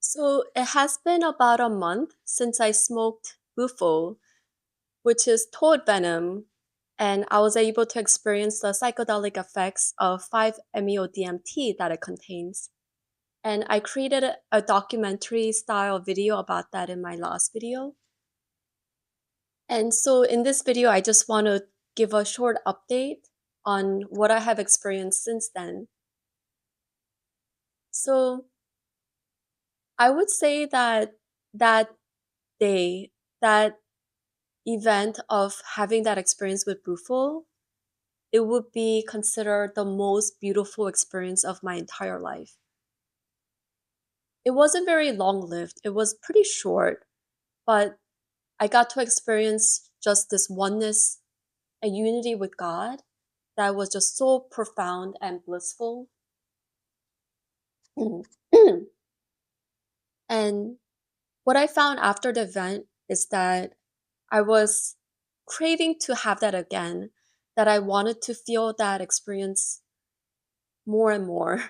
So it has been about a month since I smoked Bufo, which is toad venom, and I was able to experience the psychedelic effects of 5-MeO-DMT that it contains. And I created a documentary style video about that in my last video. And so in this video, I just want to give a short update on what I have experienced since then. So I would say that that day, that event of having that experience with Bufo, it would be considered the most beautiful experience of my entire life. It wasn't very long lived, it was pretty short, but I got to experience just this oneness and unity with God that was just so profound and blissful. And what I found after the event is that I was craving to have that again, that I wanted to feel that experience more and more.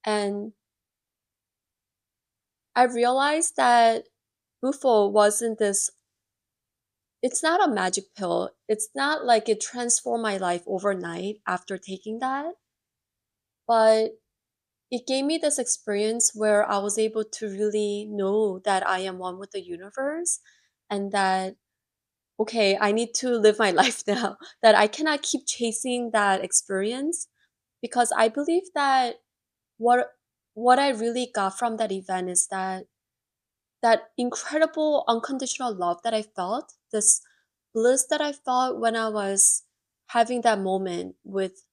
And I realized that Bufo wasn't this, it's not a magic pill. It's not like it transformed my life overnight after taking that, but it gave me this experience where I was able to really know that I am one with the universe and that, okay, I need to live my life now, that I cannot keep chasing that experience because I believe that what what I really got from that event is that incredible unconditional love that I felt, this bliss that I felt when I was having that moment with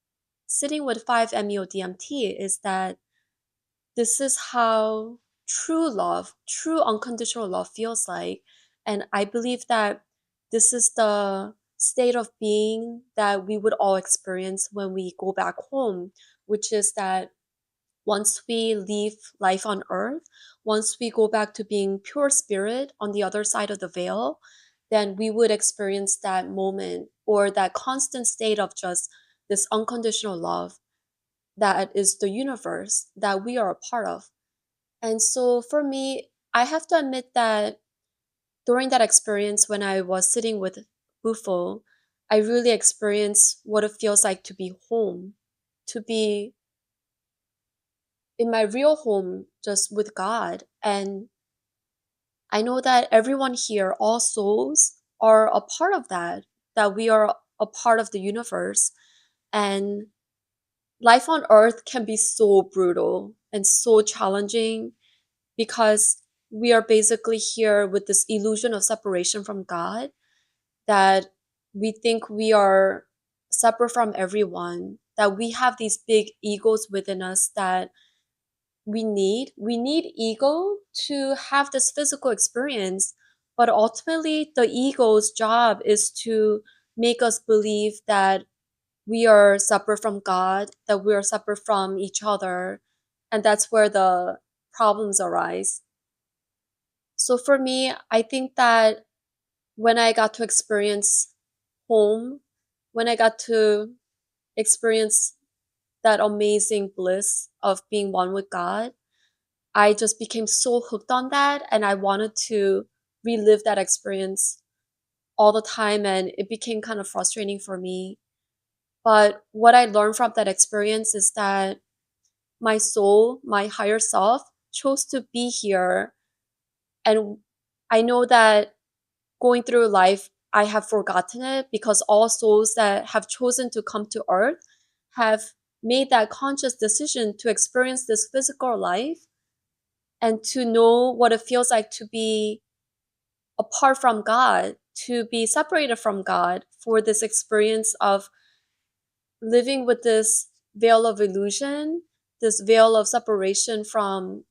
sitting with 5-MeO-DMT is that this is how true love, true unconditional love feels like. And I believe that this is the state of being that we would all experience when we go back home, which is that once we leave life on earth, once we go back to being pure spirit on the other side of the veil, then we would experience that moment or that constant state of just this unconditional love that is the universe that we are a part of. And so for me, I have to admit that during that experience when I was sitting with Bufo, I really experienced what it feels like to be home, to be in my real home just with God. And I know that everyone here, all souls, are a part of that, that we are a part of the universe. And life on earth can be so brutal and so challenging because we are basically here with this illusion of separation from God, that we think we are separate from everyone, that we have these big egos within us that we need ego to have this physical experience, but ultimately the ego's job is to make us believe that we are separate from God, that we are separate from each other, and that's where the problems arise. So for me, I think that when I got to experience home, when I got to experience that amazing bliss of being one with God, I just became so hooked on that and I wanted to relive that experience all the time, and it became kind of frustrating for me. But what I learned from that experience is that my soul, my higher self, chose to be here. And I know that going through life, I have forgotten it because all souls that have chosen to come to earth have made that conscious decision to experience this physical life and to know what it feels like to be apart from God, to be separated from God for this experience of living with this veil of illusion, this veil of separation from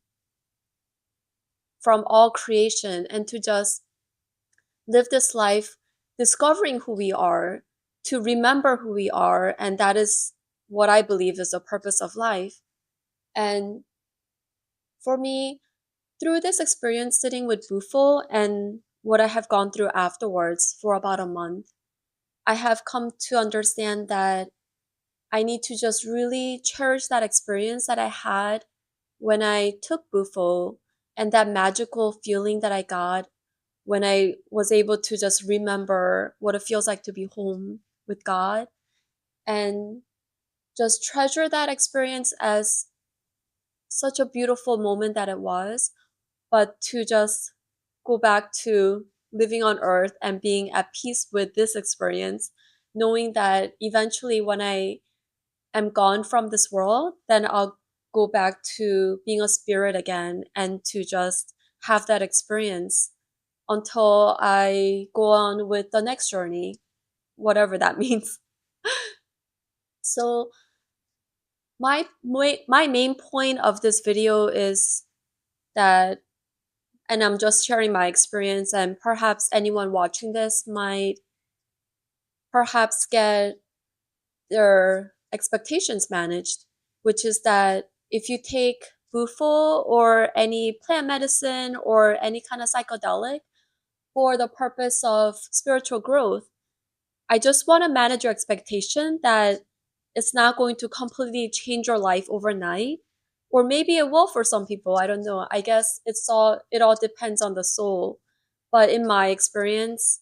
all creation, and to just live this life discovering who we are, to remember who we are, and that is what I believe is the purpose of life. And for me, through this experience sitting with Bufo and what I have gone through afterwards for about a month, I have come to understand that I need to just really cherish that experience that I had when I took Bufo and that magical feeling that I got when I was able to just remember what it feels like to be home with God and just treasure that experience as such a beautiful moment that it was, but to just go back to living on earth and being at peace with this experience, knowing that eventually when I am gone from this world, then I'll go back to being a spirit again and to just have that experience until I go on with the next journey, whatever that means. So my main point of this video is that, and I'm just sharing my experience, and perhaps anyone watching this might perhaps get their expectations managed, which is that if you take Bufo or any plant medicine or any kind of psychedelic for the purpose of spiritual growth, I just want to manage your expectation that it's not going to completely change your life overnight. Or maybe it will for some people. I don't know. I guess it all depends on the soul. But in my experience,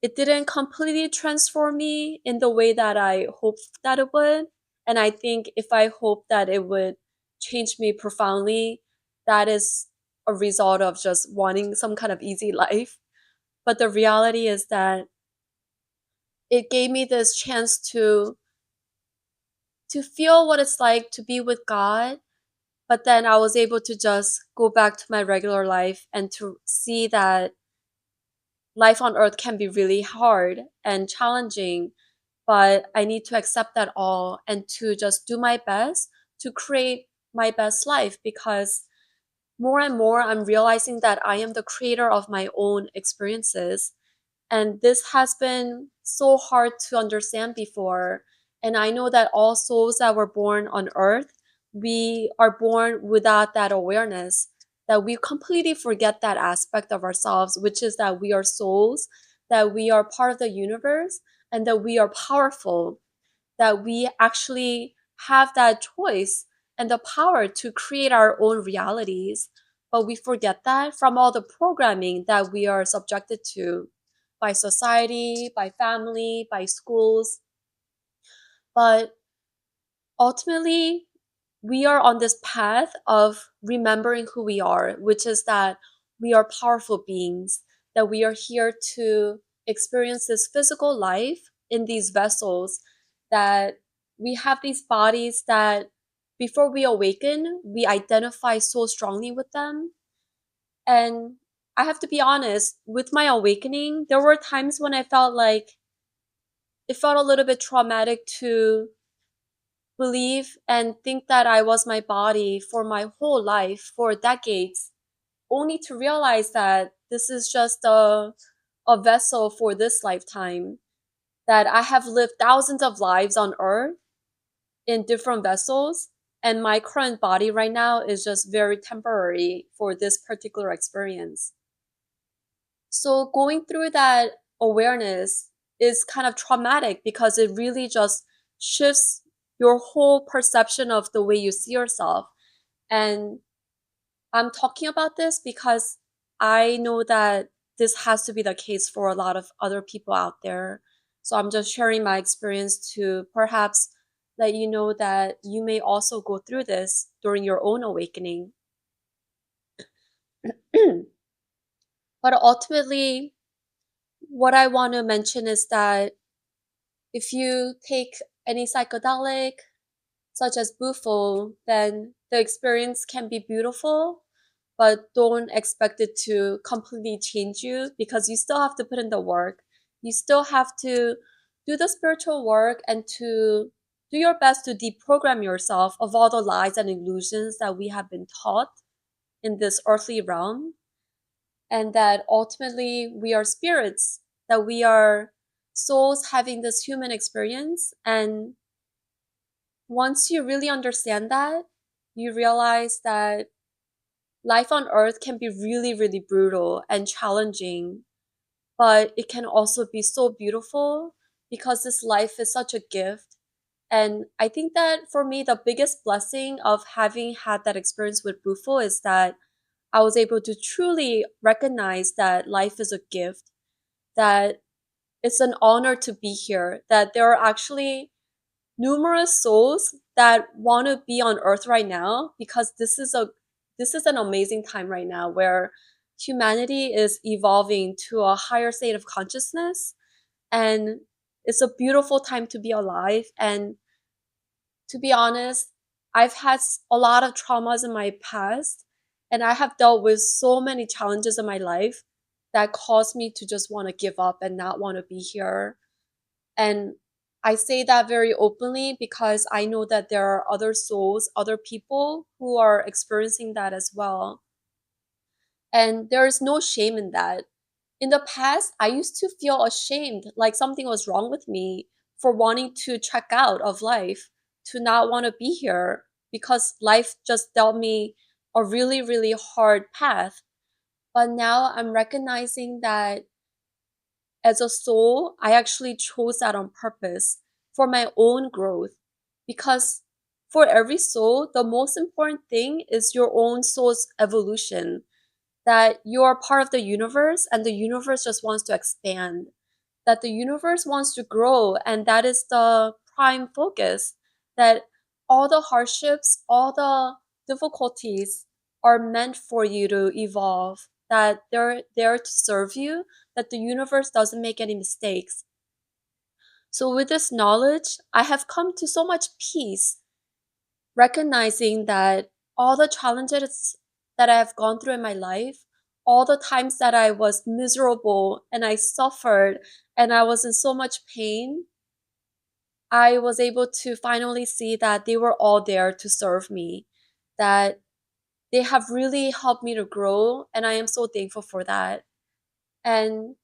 it didn't completely transform me in the way that I hoped that it would. And I think if I hoped that it would change me profoundly, that is a result of just wanting some kind of easy life. But the reality is that it gave me this chance to feel what it's like to be with God, but then I was able to just go back to my regular life and to see that life on earth can be really hard and challenging, but I need to accept that all and to just do my best to create my best life because more and more I'm realizing that I am the creator of my own experiences. And this has been so hard to understand before. And I know that all souls that were born on earth, we are born without that awareness, that we completely forget that aspect of ourselves, which is that we are souls, that we are part of the universe, and that we are powerful, that we actually have that choice and the power to create our own realities. But we forget that from all the programming that we are subjected to by society, by family, by schools. But ultimately, we are on this path of remembering who we are, which is that we are powerful beings, that we are here to experience this physical life in these vessels, that we have these bodies that before we awaken, we identify so strongly with them. And I have to be honest, with my awakening, there were times when I felt like it felt a little bit traumatic to believe and think that I was my body for my whole life, for decades, only to realize that this is just a vessel for this lifetime, that I have lived thousands of lives on earth in different vessels, and my current body right now is just very temporary for this particular experience. So going through that awareness is kind of traumatic because it really just shifts your whole perception of the way you see yourself. And I'm talking about this because I know that this has to be the case for a lot of other people out there. So I'm just sharing my experience to perhaps let you know that you may also go through this during your own awakening. But ultimately, what I want to mention is that if you take any psychedelic, such as Bufo, then the experience can be beautiful, but don't expect it to completely change you because you still have to put in the work. You still have to do the spiritual work and to do your best to deprogram yourself of all the lies and illusions that we have been taught in this earthly realm, and that ultimately we are spirits, that we are souls having this human experience. And once you really understand that, you realize that life on earth can be really, really brutal and challenging, but it can also be so beautiful because this life is such a gift. And I think that for me, the biggest blessing of having had that experience with Bufo is that I was able to truly recognize that life is a gift, that it's an honor to be here, that there are actually numerous souls that want to be on earth right now because this is an amazing time right now where humanity is evolving to a higher state of consciousness, and it's a beautiful time to be alive. And to be honest, I've had a lot of traumas in my past, and I have dealt with so many challenges in my life that caused me to just want to give up and not want to be here. And I say that very openly because I know that there are other souls, other people who are experiencing that as well. And there is no shame in that. In the past, I used to feel ashamed, like something was wrong with me for wanting to check out of life, to not want to be here because life just dealt me a really, really hard path. But now I'm recognizing that as a soul, I actually chose that on purpose for my own growth. Because for every soul, the most important thing is your own soul's evolution, that you are part of the universe and the universe just wants to expand, that the universe wants to grow, and that is the prime focus, that all the hardships, all the difficulties are meant for you to evolve, that they're there to serve you, that the universe doesn't make any mistakes. So with this knowledge, I have come to so much peace, recognizing that all the challenges that I have gone through in my life, all the times that I was miserable and I suffered and I was in so much pain, I was able to finally see that they were all there to serve me, that they have really helped me to grow, and I am so thankful for that. And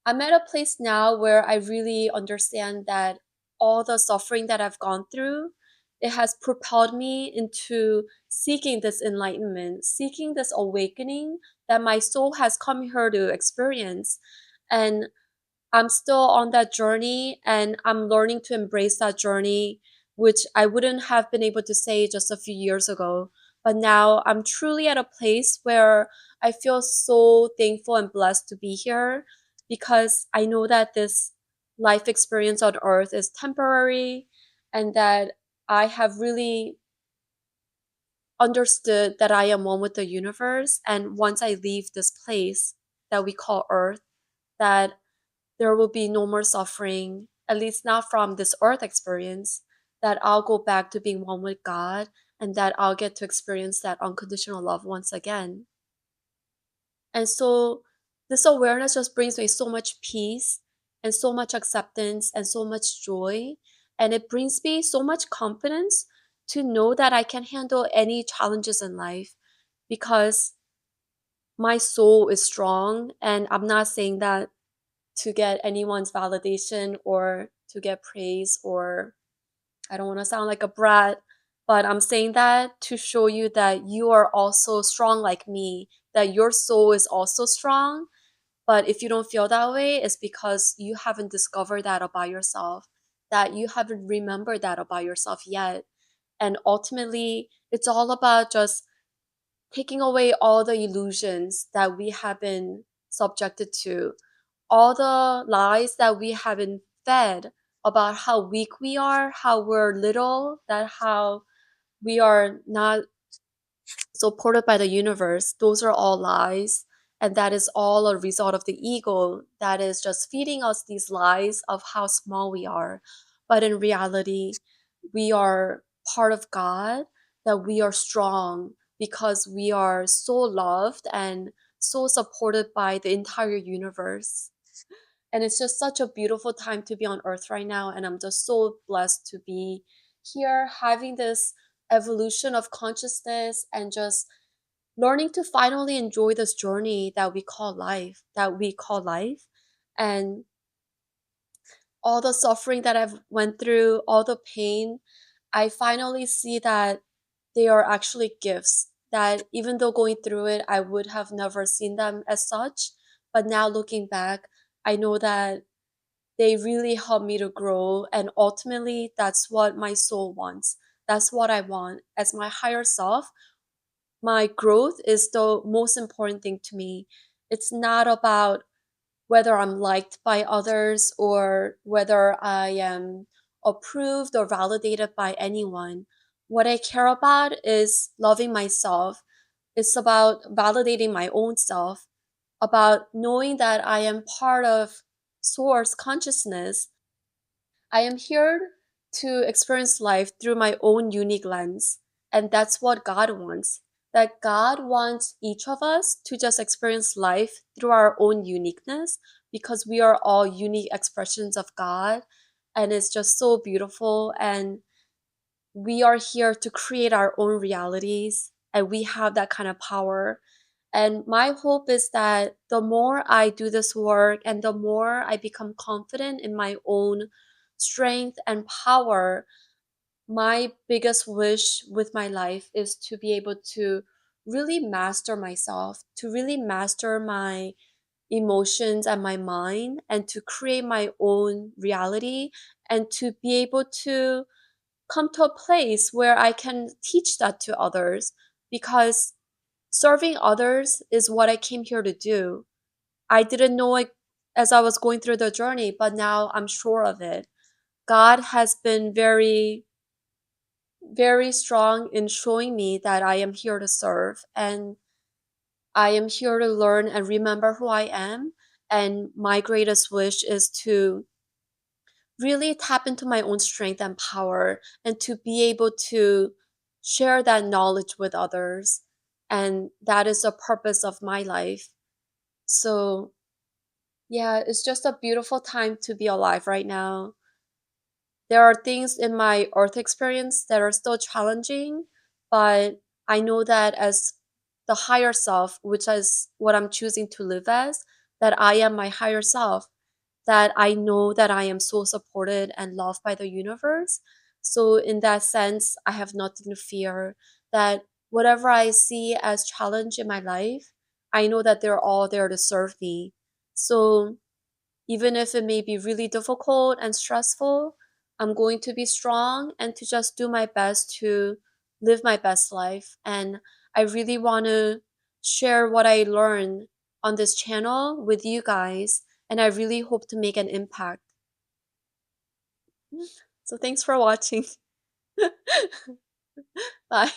I'm at a place now where I really understand that all the suffering that I've gone through, it has propelled me into seeking this enlightenment, seeking this awakening that my soul has come here to experience. And I'm still on that journey and I'm learning to embrace that journey, which I wouldn't have been able to say just a few years ago. But now I'm truly at a place where I feel so thankful and blessed to be here because I know that this life experience on earth is temporary and that I have really understood that I am one with the universe. And once I leave this place that we call earth, that there will be no more suffering, at least not from this earth experience, that I'll go back to being one with God and that I'll get to experience that unconditional love once again. And so this awareness just brings me so much peace and so much acceptance and so much joy. And it brings me so much confidence to know that I can handle any challenges in life because my soul is strong. And I'm not saying that to get anyone's validation or to get praise, or I don't want to sound like a brat, but I'm saying that to show you that you are also strong like me, that your soul is also strong. But if you don't feel that way, it's because you haven't discovered that about yourself, that you haven't remembered that about yourself yet. And ultimately, it's all about just taking away all the illusions that we have been subjected to, all the lies that we have been fed about how weak we are, how we're little, that how we are not supported by the universe. Those are all lies. And that is all a result of the ego that is just feeding us these lies of how small we are. But in reality, we are part of God, that we are strong because we are so loved and so supported by the entire universe. And it's just such a beautiful time to be on earth right now. And I'm just so blessed to be here having this evolution of consciousness and just learning to finally enjoy this journey that we call life, And all the suffering that I've went through, all the pain, I finally see that they are actually gifts, that even though going through it, I would have never seen them as such. But now looking back, I know that they really help me to grow. And ultimately, that's what my soul wants. That's what I want. As my higher self, my growth is the most important thing to me. It's not about whether I'm liked by others or whether I am approved or validated by anyone. What I care about is loving myself. It's about validating my own self, about knowing that I am part of source consciousness. I am here to experience life through my own unique lens. And that's what God wants. That God wants each of us to just experience life through our own uniqueness because we are all unique expressions of God. And it's just so beautiful. And we are here to create our own realities. And we have that kind of power. And my hope is that the more I do this work and the more I become confident in my own strength and power, my biggest wish with my life is to be able to really master myself, to really master my emotions and my mind, and to create my own reality, and to be able to come to a place where I can teach that to others because serving others is what I came here to do. I didn't know it as I was going through the journey, but now I'm sure of it. God has been very, very strong in showing me that I am here to serve and I am here to learn and remember who I am. And my greatest wish is to really tap into my own strength and power and to be able to share that knowledge with others. And that is the purpose of my life. So, yeah, it's just a beautiful time to be alive right now. There are things in my earth experience that are still challenging, but I know that as the higher self, which is what I'm choosing to live as, that I am my higher self, that I know that I am so supported and loved by the universe. So, in that sense, I have nothing to fear. That whatever I see as challenge in my life, I know that they're all there to serve me. So, even if it may be really difficult and stressful, I'm going to be strong and to just do my best to live my best life. And I really want to share what I learned on this channel with you guys. And I really hope to make an impact. So thanks for watching. Bye.